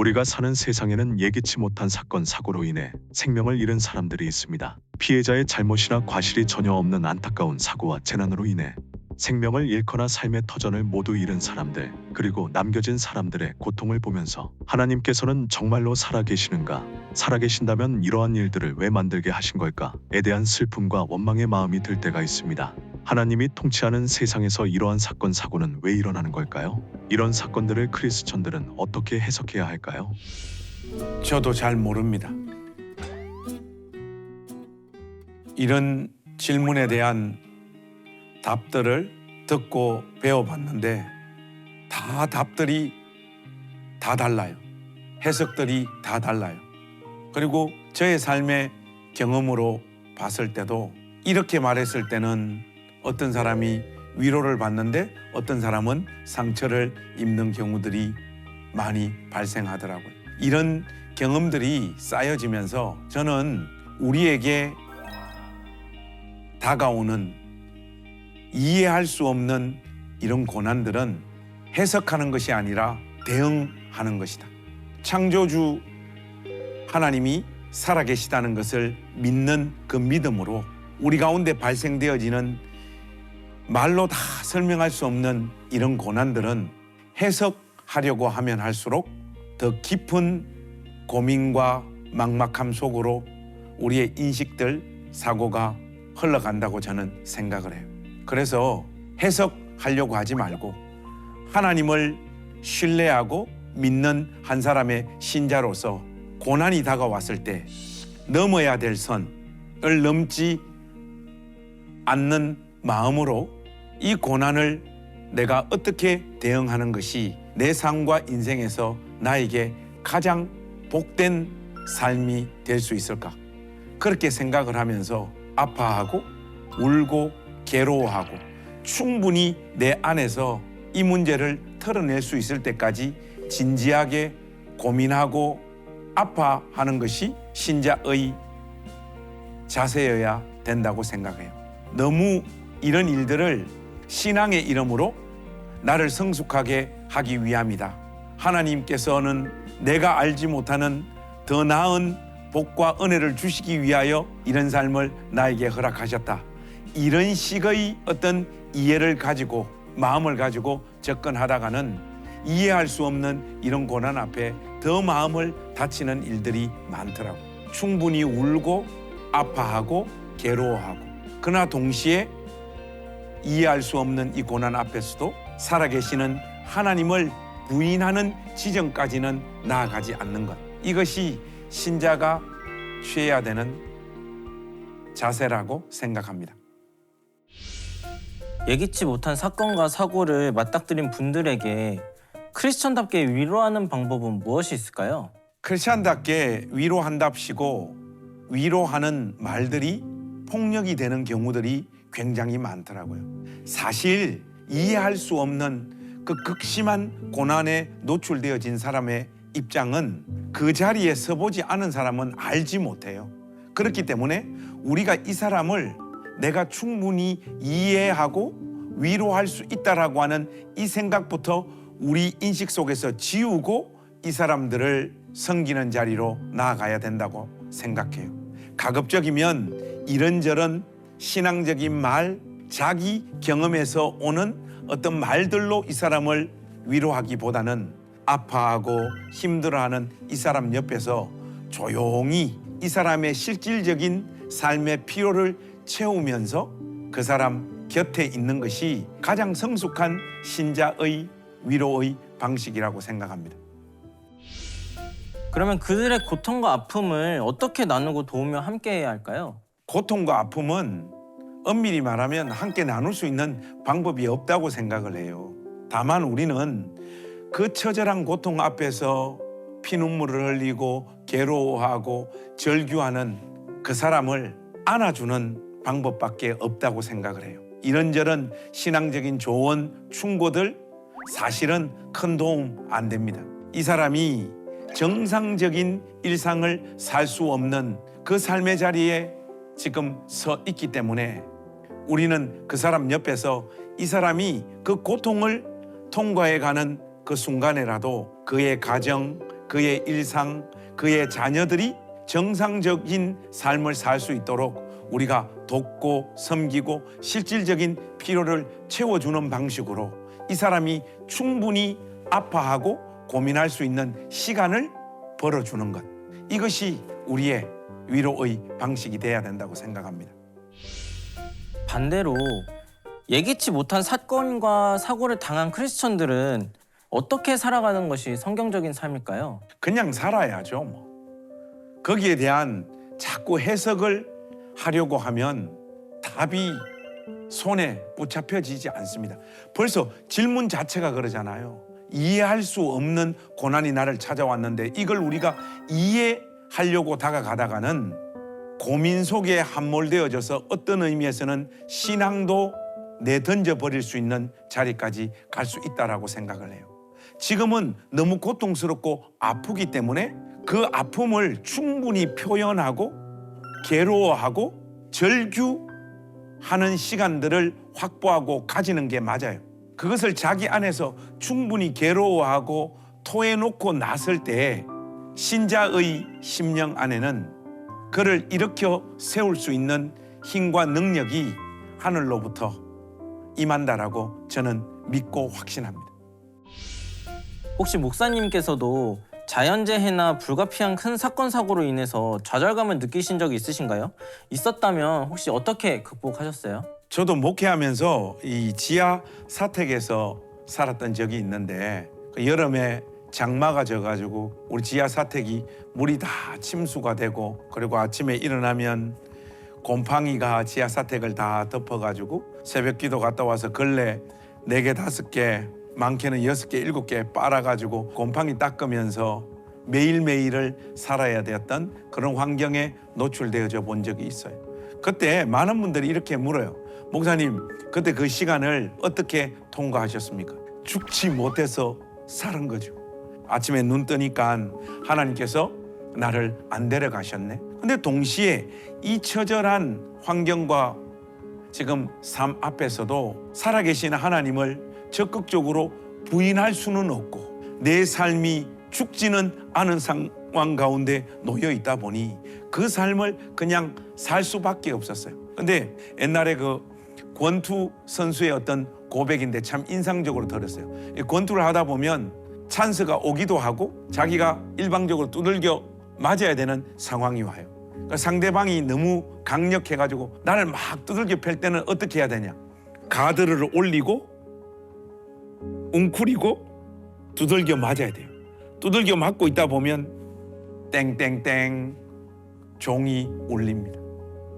우리가 사는 세상에는 예기치 못한 사건, 사고로 인해 생명을 잃은 사람들이 있습니다. 피해자의 잘못이나 과실이 전혀 없는 안타까운 사고와 재난으로 인해 생명을 잃거나 삶의 터전을 모두 잃은 사람들, 그리고 남겨진 사람들의 고통을 보면서 하나님께서는 정말로 살아계시는가? 살아계신다면 이러한 일들을 왜 만들게 하신 걸까?에 대한 슬픔과 원망의 마음이 들 때가 있습니다. 하나님이 통치하는 세상에서 이러한 사건, 사고는 왜 일어나는 걸까요? 이런 사건들을 크리스천들은 어떻게 해석해야 할까요? 저도 잘 모릅니다. 이런 질문에 대한 답들을 듣고 배워봤는데 다 답들이 다 달라요. 해석들이 다 달라요. 그리고 저의 삶의 경험으로 봤을 때도 이렇게 말했을 때는 어떤 사람이 위로를 받는데 어떤 사람은 상처를 입는 경우들이 많이 발생하더라고요. 이런 경험들이 쌓여지면서 저는 우리에게 다가오는 이해할 수 없는 이런 고난들은 해석하는 것이 아니라 대응하는 것이다. 창조주 하나님이 살아계시다는 것을 믿는 그 믿음으로 우리 가운데 발생되어지는 말로 다 설명할 수 없는 이런 고난들은 해석하려고 하면 할수록 더 깊은 고민과 막막함 속으로 우리의 인식들, 사고가 흘러간다고 저는 생각을 해요. 그래서 해석하려고 하지 말고 하나님을 신뢰하고 믿는 한 사람의 신자로서 고난이 다가왔을 때 넘어야 될 선을 넘지 않는 마음으로 이 고난을 내가 어떻게 대응하는 것이 내 삶과 인생에서 나에게 가장 복된 삶이 될 수 있을까? 그렇게 생각을 하면서 아파하고 울고 괴로워하고 충분히 내 안에서 이 문제를 털어낼 수 있을 때까지 진지하게 고민하고 아파하는 것이 신자의 자세여야 된다고 생각해요. 너무 이런 일들을 신앙의 이름으로 나를 성숙하게 하기 위함이다. 하나님께서는 내가 알지 못하는 더 나은 복과 은혜를 주시기 위하여 이런 삶을 나에게 허락하셨다. 이런 식의 어떤 이해를 가지고 마음을 가지고 접근하다가는 이해할 수 없는 이런 고난 앞에 더 마음을 다치는 일들이 많더라고. 충분히 울고 아파하고 괴로워하고 그러나 동시에 이해할 수 없는 이 고난 앞에서도 살아계시는 하나님을 부인하는 지점까지는 나아가지 않는 것. 이것이 신자가 취해야 되는 자세라고 생각합니다. 예기치 못한 사건과 사고를 맞닥뜨린 분들에게 크리스천답게 위로하는 방법은 무엇이 있을까요? 크리스천답게 위로한답시고 위로하는 말들이 폭력이 되는 경우들이 굉장히 많더라고요. 사실 이해할 수 없는 그 극심한 고난에 노출되어진 사람의 입장은 그 자리에 서보지 않은 사람은 알지 못해요. 그렇기 때문에 우리가 이 사람을 내가 충분히 이해하고 위로할 수 있다라고 하는 이 생각부터 우리 인식 속에서 지우고 이 사람들을 섬기는 자리로 나아가야 된다고 생각해요. 가급적이면 이런저런 신앙적인 말, 자기 경험에서 오는 어떤 말들로 이 사람을 위로하기보다는 아파하고 힘들어하는 이 사람 옆에서 조용히 이 사람의 실질적인 삶의 피로를 채우면서 그 사람 곁에 있는 것이 가장 성숙한 신자의 위로의 방식이라고 생각합니다. 그러면 그들의 고통과 아픔을 어떻게 나누고 도우며 함께해야 할까요? 고통과 아픔은 엄밀히 말하면 함께 나눌 수 있는 방법이 없다고 생각을 해요. 다만 우리는 그 처절한 고통 앞에서 피눈물을 흘리고 괴로워하고 절규하는 그 사람을 안아주는 방법밖에 없다고 생각을 해요. 이런저런 신앙적인 조언, 충고들 사실은 큰 도움 안 됩니다. 이 사람이 정상적인 일상을 살 수 없는 그 삶의 자리에 지금 서 있기 때문에 우리는 그 사람 옆에서 이 사람이 그 고통을 통과해가는 그 순간에라도 그의 가정, 그의 일상, 그의 자녀들이 정상적인 삶을 살 수 있도록 우리가 돕고 섬기고 실질적인 필요를 채워주는 방식으로 이 사람이 충분히 아파하고 고민할 수 있는 시간을 벌어주는 것, 이것이 우리의 위로의 방식이 돼야 된다고 생각합니다. 반대로 예기치 못한 사건과 사고를 당한 크리스천들은 어떻게 살아가는 것이 성경적인 삶일까요? 그냥 살아야죠. 뭐. 거기에 대한 자꾸 해석을 하려고 하면 답이 손에 붙잡혀지지 않습니다. 벌써 질문 자체가 그러잖아요. 이해할 수 없는 고난이 나를 찾아왔는데 이걸 우리가 이해하려고 다가가다가는 고민 속에 함몰되어져서 어떤 의미에서는 신앙도 내던져 버릴 수 있는 자리까지 갈 수 있다라고 생각을 해요. 지금은 너무 고통스럽고 아프기 때문에 그 아픔을 충분히 표현하고 괴로워하고 절규하는 시간들을 확보하고 가지는 게 맞아요. 그것을 자기 안에서 충분히 괴로워하고 토해놓고 났을 때 신자의 심령 안에는 그를 일으켜 세울 수 있는 힘과 능력이 하늘로부터 임한다라고 저는 믿고 확신합니다. 혹시 목사님께서도 자연재해나 불가피한 큰 사건 사고로 인해서 좌절감을 느끼신 적이 있으신가요? 있었다면 혹시 어떻게 극복하셨어요? 저도 목회하면서 이 지하 사택에서 살았던 적이 있는데 그 여름에 장마가 져가지고 우리 지하 사택이 물이 다 침수가 되고 그리고 아침에 일어나면 곰팡이가 지하 사택을 다 덮어가지고 새벽 기도 갔다 와서 걸레 4개, 5개, 많게는 6개, 7개 빨아가지고 곰팡이 닦으면서 매일매일을 살아야 되었던 그런 환경에 노출되어져 본 적이 있어요. 그때 많은 분들이 이렇게 물어요. 목사님, 그때 그 시간을 어떻게 통과하셨습니까? 죽지 못해서 살은 거죠. 아침에 눈 뜨니까 하나님께서 나를 안 데려가셨네. 근데 동시에 이 처절한 환경과 지금 삶 앞에서도 살아계신 하나님을 적극적으로 부인할 수는 없고 내 삶이 죽지는 않은 상황 가운데 놓여 있다 보니 그 삶을 그냥 살 수밖에 없었어요. 근데 옛날에 그 권투 선수의 어떤 고백인데 참 인상적으로 들었어요. 이 권투를 하다 보면 찬스가 오기도 하고 자기가 일방적으로 두들겨 맞아야 되는 상황이 와요. 그러니까 상대방이 너무 강력해가지고 나를 막 두들겨 팰 때는 어떻게 해야 되냐? 가드를 올리고 웅크리고 두들겨 맞아야 돼요. 두들겨 맞고 있다 보면 땡땡땡 종이 울립니다.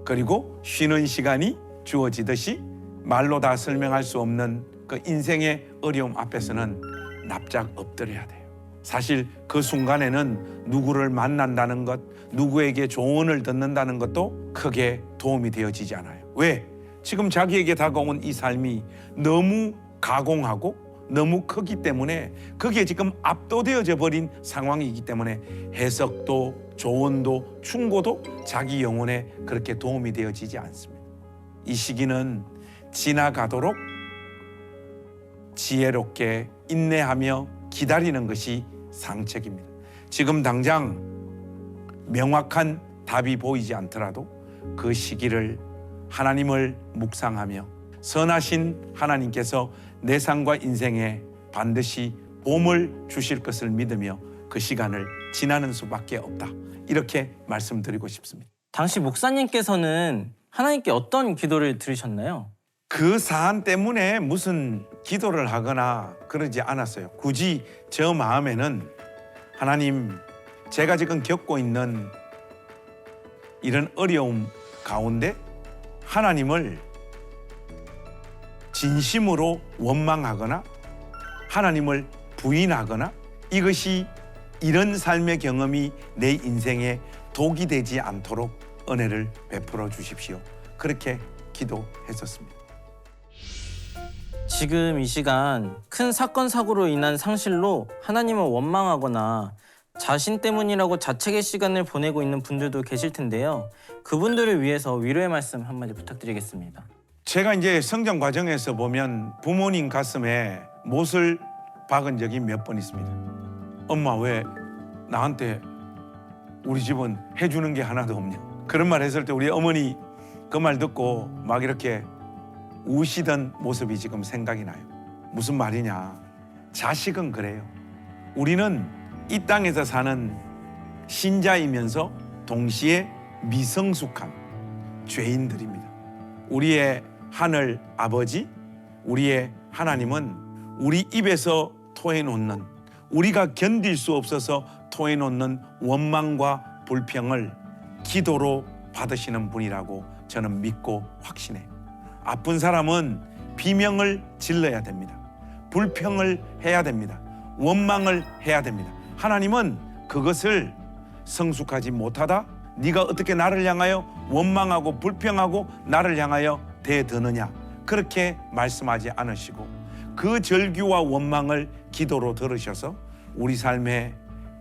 그리고 쉬는 시간이 주어지듯이 말로 다 설명할 수 없는 그 인생의 어려움 앞에서는 납작 엎드려야 돼요. 사실 그 순간에는 누구를 만난다는 것, 누구에게 조언을 듣는다는 것도 크게 도움이 되어지지 않아요. 왜? 지금 자기에게 다가온 이 삶이 너무 가공하고 너무 크기 때문에 거기에 지금 압도되어져 버린 상황이기 때문에 해석도 조언도 충고도 자기 영혼에 그렇게 도움이 되어지지 않습니다. 이 시기는 지나가도록 지혜롭게 인내하며 기다리는 것이 상책입니다. 지금 당장 명확한 답이 보이지 않더라도 그 시기를 하나님을 묵상하며 선하신 하나님께서 내 삶과 인생에 반드시 봄을 주실 것을 믿으며 그 시간을 지나는 수밖에 없다. 이렇게 말씀드리고 싶습니다. 당시 목사님께서는 하나님께 어떤 기도를 드리셨나요? 그 사안 때문에 무슨 기도를 하거나 그러지 않았어요. 굳이 저 마음에는 하나님, 제가 지금 겪고 있는 이런 어려움 가운데 하나님을 진심으로 원망하거나 하나님을 부인하거나 이것이 이런 삶의 경험이 내 인생에 독이 되지 않도록 은혜를 베풀어 주십시오. 그렇게 기도했었습니다. 지금 이 시간 큰 사건 사고로 인한 상실로 하나님을 원망하거나 자신 때문이라고 자책의 시간을 보내고 있는 분들도 계실 텐데요. 그분들을 위해서 위로의 말씀 한마디 부탁드리겠습니다. 제가 이제 성장 과정에서 보면 부모님 가슴에 못을 박은 적이 몇 번 있습니다. 엄마 왜 나한테 우리 집은 해주는 게 하나도 없냐. 그런 말 했을 때 우리 어머니 그 말 듣고 막 이렇게 우시던 모습이 지금 생각이 나요. 무슨 말이냐. 자식은 그래요. 우리는 이 땅에서 사는 신자이면서 동시에 미성숙한 죄인들입니다. 우리의 하늘 아버지, 우리의 하나님은 우리 입에서 토해놓는, 우리가 견딜 수 없어서 토해놓는 원망과 불평을 기도로 받으시는 분이라고 저는 믿고 확신해요. 아픈 사람은 비명을 질러야 됩니다. 불평을 해야 됩니다. 원망을 해야 됩니다. 하나님은 그것을 성숙하지 못하다 네가 어떻게 나를 향하여 원망하고 불평하고 나를 향하여 대드느냐, 그렇게 말씀하지 않으시고 그 절규와 원망을 기도로 들으셔서 우리 삶에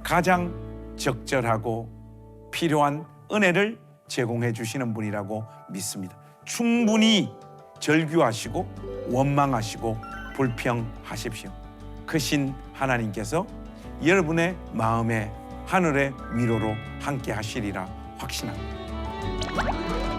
가장 적절하고 필요한 은혜를 제공해 주시는 분이라고 믿습니다. 충분히 절규하시고 원망하시고 불평하십시오. 크신 하나님께서 여러분의 마음에 하늘의 위로로 함께 하시리라 확신합니다.